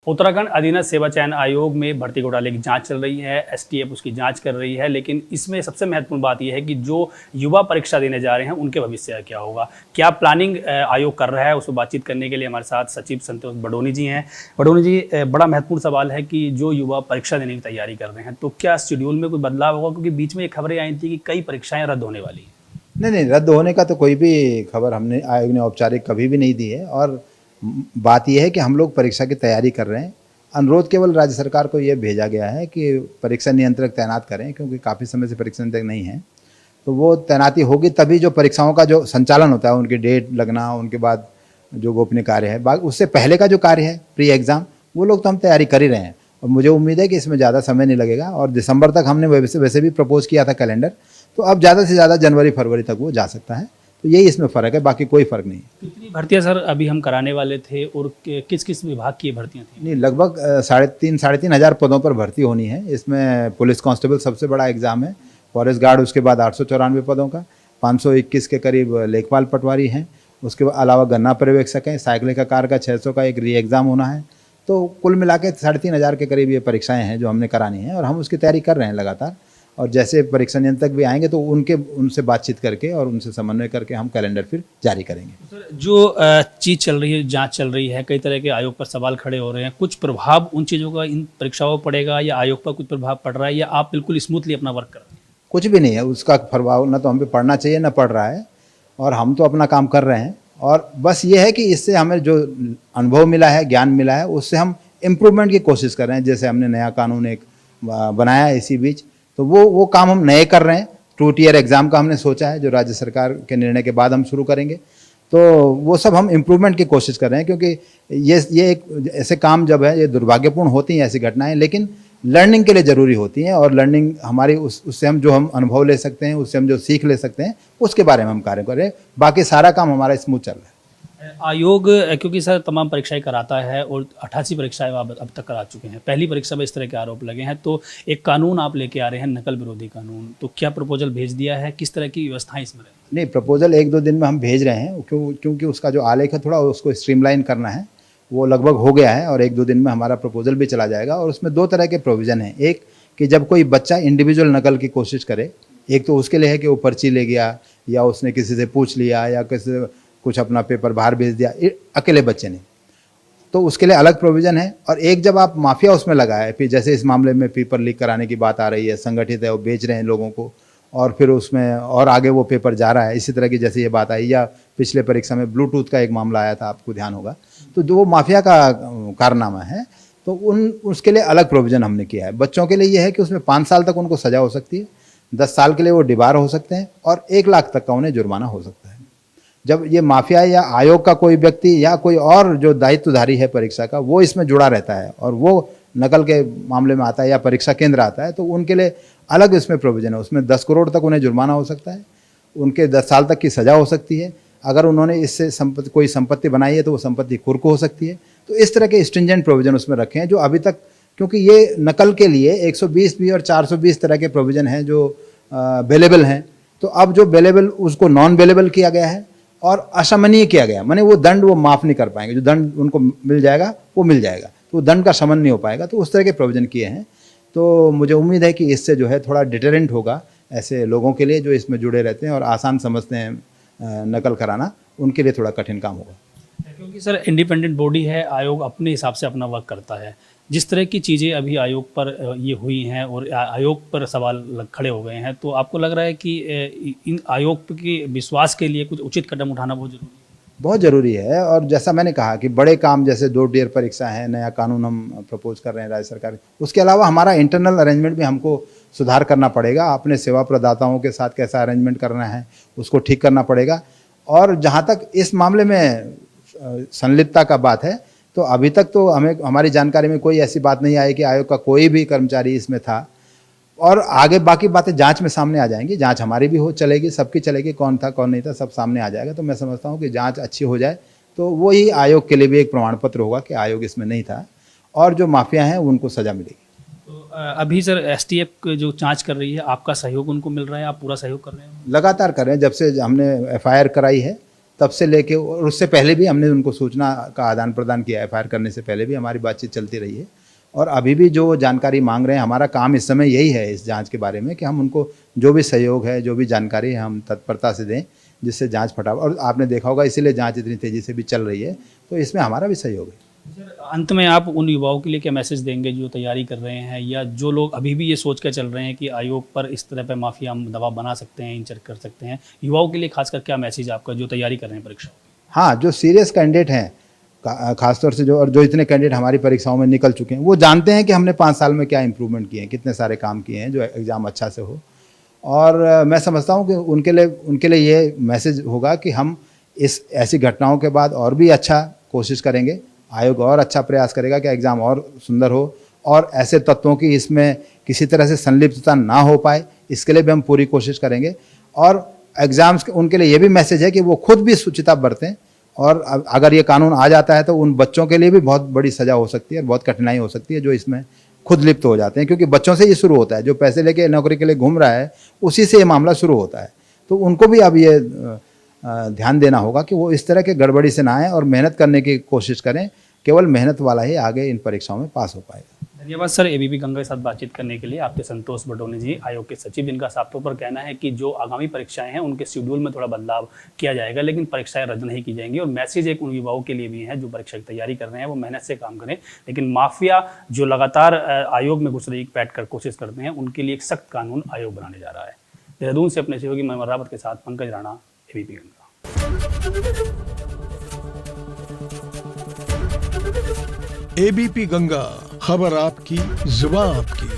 उत्तराखंड अधीनस्थ सेवा चयन आयोग में भर्ती घोटाले की जांच चल रही है। एसटीएफ उसकी जांच कर रही है, लेकिन इसमें सबसे महत्वपूर्ण बात यह है कि जो युवा परीक्षा देने जा रहे हैं उनके भविष्य का क्या होगा, क्या प्लानिंग आयोग कर रहा है। उसको बातचीत करने के लिए हमारे साथ सचिव संतोष बडोनी जी हैं। बडोनी जी, बड़ा महत्वपूर्ण सवाल है कि जो युवा परीक्षा देने की तैयारी कर रहे हैं तो क्या शेड्यूल में कोई बदलाव होगा, क्योंकि बीच में ये खबरें आई थी कि कई परीक्षाएं रद्द होने वाली हैं। नहीं, रद्द होने का तो कोई भी खबर हमने आयोग ने औपचारिक कभी भी नहीं दी है। और बात यह है कि हम लोग परीक्षा की तैयारी कर रहे हैं। अनुरोध केवल राज्य सरकार को ये भेजा गया है कि परीक्षा नियंत्रक तैनात करें, क्योंकि काफ़ी समय से परीक्षा नियंत्रक नहीं है। तो वो तैनाती होगी तभी जो परीक्षाओं का जो संचालन होता है, उनकी डेट लगना, उनके बाद जो गोपनीय कार्य है, उससे पहले का जो कार्य है प्री एग्ज़ाम, वो लोग तो हम तैयारी कर ही रहे हैं। और मुझे उम्मीद है कि इसमें ज़्यादा समय नहीं लगेगा। और दिसंबर तक हमने वैसे भी प्रपोज किया था कैलेंडर, तो अब ज़्यादा से ज़्यादा जनवरी फरवरी तक वो जा सकता है। तो यही इसमें फ़र्क है, बाकी कोई फ़र्क नहीं है। कितनी भर्तियां सर अभी हम कराने वाले थे और किस किस विभाग की भर्तियां थी? नहीं, लगभग 3,500 पदों पर भर्ती होनी है। इसमें पुलिस कांस्टेबल सबसे बड़ा एग्ज़ाम है, फॉरेस्ट गार्ड उसके बाद 894 पदों का, 521 के करीब लेखपाल पटवारी हैं, उसके अलावा गन्ना पर्यवेक्षक हैं, साइकिल का कार का 600 का एक री एग्ज़ाम होना है। तो कुल मिला के 3,500 के करीब ये परीक्षाएँ हैं जो हमने करानी है, और हम उसकी तैयारी कर रहे हैं लगातार। और जैसे परीक्षा नियंत्रक भी आएंगे तो उनसे बातचीत करके और उनसे समन्वय करके हम कैलेंडर फिर जारी करेंगे। सर, जो चीज़ चल रही है, जांच चल रही है, कई तरह के आयोग पर सवाल खड़े हो रहे हैं, कुछ प्रभाव उन चीज़ों का इन परीक्षाओं पर पड़ेगा या आयोग पर कुछ प्रभाव पड़ रहा है, या आप बिल्कुल स्मूथली अपना वर्क कर रहे हैं? कुछ भी नहीं है उसका प्रभाव, ना तो हम पे पढ़ना चाहिए ना पड़ रहा है, और हम तो अपना काम कर रहे हैं। और बस ये है कि इससे हमें जो अनुभव मिला है, ज्ञान मिला है, उससे हम इम्प्रूवमेंट की कोशिश कर रहे हैं। जैसे हमने नया कानून एक बनाया है इसी बीच, तो वो काम हम नए कर रहे हैं। 2 टियर एग्ज़ाम का हमने सोचा है, जो राज्य सरकार के निर्णय के बाद हम शुरू करेंगे। तो वो सब हम इम्प्रूवमेंट की कोशिश कर रहे हैं, क्योंकि ये एक ऐसे काम जब है, ये दुर्भाग्यपूर्ण होती हैं ऐसी घटनाएं, लेकिन लर्निंग के लिए ज़रूरी होती हैं। और लर्निंग हमारी उससे हम जो हम अनुभव ले सकते हैं, उससे हम जो सीख ले सकते हैं, उसके बारे में हम कार्य कर रहे हैं। बाकी सारा काम हमारा स्मूथ चल रहा है। आयोग क्योंकि सर तमाम परीक्षाएं कराता है और 88 परीक्षाएं आप अब तक करा चुके हैं, पहली परीक्षा में इस तरह के आरोप लगे हैं, तो एक कानून आप लेके आ रहे हैं, नकल विरोधी कानून, तो क्या प्रपोजल भेज दिया है, किस तरह की व्यवस्थाएं इसमें रहेंगी? नहीं, प्रपोजल 1-2 दिन में हम भेज रहे हैं, क्योंकि उसका जो आलेख है थोड़ा उसको स्ट्रीमलाइन करना है, वो लगभग हो गया है। और 1-2 दिन में हमारा प्रपोजल भी चला जाएगा। और उसमें 2 तरह के प्रोविज़न हैं। एक कि जब कोई बच्चा इंडिविजुअल नकल की कोशिश करे, एक तो उसके लिए है कि वो पर्ची ले गया, या उसने किसी से पूछ लिया, या किसी कुछ अपना पेपर बाहर भेज दिया, अकेले बच्चे ने, तो उसके लिए अलग प्रोविज़न है। और एक जब आप माफिया उसमें लगाए, फिर जैसे इस मामले में पेपर लीक कराने की बात आ रही है, संगठित है, वो बेच रहे हैं लोगों को, और फिर उसमें और आगे वो पेपर जा रहा है, इसी तरह की जैसे ये बात आई, या पिछले परीक्षा में ब्लूटूथ का एक मामला आया था, आपको ध्यान होगा, तो जो वो माफिया का कारनामा है, तो उसके लिए अलग प्रोविज़न हमने किया है। बच्चों के लिए ये है कि उसमें 5 साल तक उनको सज़ा हो सकती है, 10 साल के लिए वो डिबार हो सकते हैं, और 1 लाख तक का उन्हें जुर्माना हो सकता है। जब ये माफिया या आयोग का कोई व्यक्ति या कोई और जो दायित्वधारी है परीक्षा का, वो इसमें जुड़ा रहता है और वो नकल के मामले में आता है या परीक्षा केंद्र आता है, तो उनके लिए अलग इसमें प्रोविज़न है। उसमें 10 करोड़ तक उन्हें जुर्माना हो सकता है, उनके 10 साल तक की सज़ा हो सकती है। अगर उन्होंने इससे कोई संपत्ति बनाई है तो वो संपत्ति कुर्क हो सकती है। तो इस तरह के स्ट्रिंजेंट प्रोविज़न उसमें रखे हैं, जो अभी तक, क्योंकि ये नकल के लिए 120 भी और 420 तरह के प्रोविज़न हैं जो बेलेबल हैं। तो अब जो बेलेबल उसको नॉन बेलेबल किया गया है और अशमनीय किया गया, माने वो दंड वो माफ़ नहीं कर पाएंगे। जो दंड उनको मिल जाएगा वो मिल जाएगा, तो दंड का शमन नहीं हो पाएगा। तो उस तरह के प्रोविज़न किए हैं। तो मुझे उम्मीद है कि इससे जो है थोड़ा डिटरेंट होगा ऐसे लोगों के लिए जो इसमें जुड़े रहते हैं और आसान समझते हैं नकल कराना, उनके लिए थोड़ा कठिन काम होगा। क्योंकि सर इंडिपेंडेंट बॉडी है, आयोग अपने हिसाब से अपना वर्क करता है। जिस तरह की चीज़ें अभी आयोग पर ये हुई हैं और आयोग पर सवाल खड़े हो गए हैं, तो आपको लग रहा है कि इन आयोग के विश्वास के लिए कुछ उचित कदम उठाना बहुत ज़रूरी है? बहुत ज़रूरी है। और जैसा मैंने कहा कि बड़े काम जैसे 2 टियर परीक्षा है, नया कानून हम प्रपोज कर रहे हैं राज्य सरकार, उसके अलावा हमारा इंटरनल अरेंजमेंट भी हमको सुधार करना पड़ेगा। अपने सेवा प्रदाताओं के साथ कैसा अरेंजमेंट करना है उसको ठीक करना पड़ेगा। और जहाँ तक इस मामले में संलिप्तता का बात है, तो अभी तक तो हमारी जानकारी में कोई ऐसी बात नहीं आई कि आयोग का कोई भी कर्मचारी इसमें था। और आगे बाकी बातें जांच में सामने आ जाएंगी। जांच हमारी भी चलेगी, सबकी चलेगी, कौन था कौन नहीं था सब सामने आ जाएगा। तो मैं समझता हूँ कि जांच अच्छी हो जाए तो वही आयोग के लिए भी एक प्रमाण पत्र होगा कि आयोग इसमें नहीं था, और जो माफिया हैं उनको सज़ा मिलेगी। तो अभी सर एसटीएफ जो जांच कर रही है, आपका सहयोग उनको मिल रहा है, आप पूरा सहयोग कर रहे हैं? लगातार कर रहे हैं। जब से हमने FIR कराई है तब से लेके, और उससे पहले भी हमने उनको सूचना का आदान प्रदान किया, एफआईआर करने से पहले भी हमारी बातचीत चलती रही है। और अभी भी जो जानकारी मांग रहे हैं, हमारा काम इस समय यही है इस जांच के बारे में कि हम उनको जो भी सहयोग है, जो भी जानकारी है, हम तत्परता से दें जिससे जांच फटाफट, और आपने देखा होगा इसीलिए जांच इतनी तेज़ी से भी चल रही है, तो इसमें हमारा भी सहयोग है। सर, अंत में आप उन युवाओं के लिए क्या मैसेज देंगे जो तैयारी कर रहे हैं, या जो लोग अभी भी ये सोच कर चल रहे हैं कि आयोग पर इस तरह पर माफिया हम दबाव बना सकते हैं, इंचर कर सकते हैं, युवाओं के लिए खासकर क्या मैसेज आपका जो तैयारी कर रहे हैं परीक्षा? हाँ, जो सीरियस कैंडिडेट हैं, खासतौर से जो इतने कैंडिडेट हमारी परीक्षाओं में निकल चुके हैं, वो जानते हैं कि हमने 5 साल में क्या इंप्रूवमेंट किए हैं, कितने सारे काम किए हैं जो एग्ज़ाम अच्छा से हो। और मैं समझता हूँ कि उनके लिए ये मैसेज होगा कि हम इस ऐसी घटनाओं के बाद और भी अच्छा कोशिश करेंगे, आयोग और अच्छा प्रयास करेगा कि एग्ज़ाम और सुंदर हो, और ऐसे तत्वों की इसमें किसी तरह से संलिप्तता ना हो पाए, इसके लिए भी हम पूरी कोशिश करेंगे। और एग्ज़ाम्स उनके लिए ये भी मैसेज है कि वो खुद भी शुचिता बरतें, और अगर ये कानून आ जाता है तो उन बच्चों के लिए भी बहुत बड़ी सज़ा हो सकती है और बहुत कठिनाई हो सकती है जो इसमें खुद लिप्त हो जाते हैं, क्योंकि बच्चों से ये शुरू होता है, जो पैसे लेके नौकरी के लिए घूम रहा है उसी से ये मामला शुरू होता है। तो उनको भी अब ये ध्यान देना होगा कि वो इस तरह के गड़बड़ी से ना आए और मेहनत करने की कोशिश करें, केवल मेहनत वाला ही आगे इन परीक्षाओं में पास हो पाएगा। धन्यवाद सर, एबीपी गंगा के साथ बातचीत करने के लिए। आपके संतोष बडोनी जी, आयोग के सचिव, जिनका साफ तौर पर कहना है कि जो आगामी परीक्षाएं हैं उनके शेड्यूल में थोड़ा बदलाव किया जाएगा, लेकिन परीक्षाएं रद्द नहीं की जाएंगी। और मैसेज एक उन युवाओं के लिए भी है जो परीक्षा की तैयारी कर रहे हैं, वो मेहनत से काम करें, लेकिन माफिया जो लगातार आयोग में घुस रही बैठ कर कोशिश करते हैं, उनके लिए एक सख्त कानून आयोग बनाने जा रहा है। देहरादून से अपने सहयोगी महमद रावत के साथ पंकज राणा, एबीपी गंगा। एबीपी गंगा, खबर आपकी, जुबान आपकी।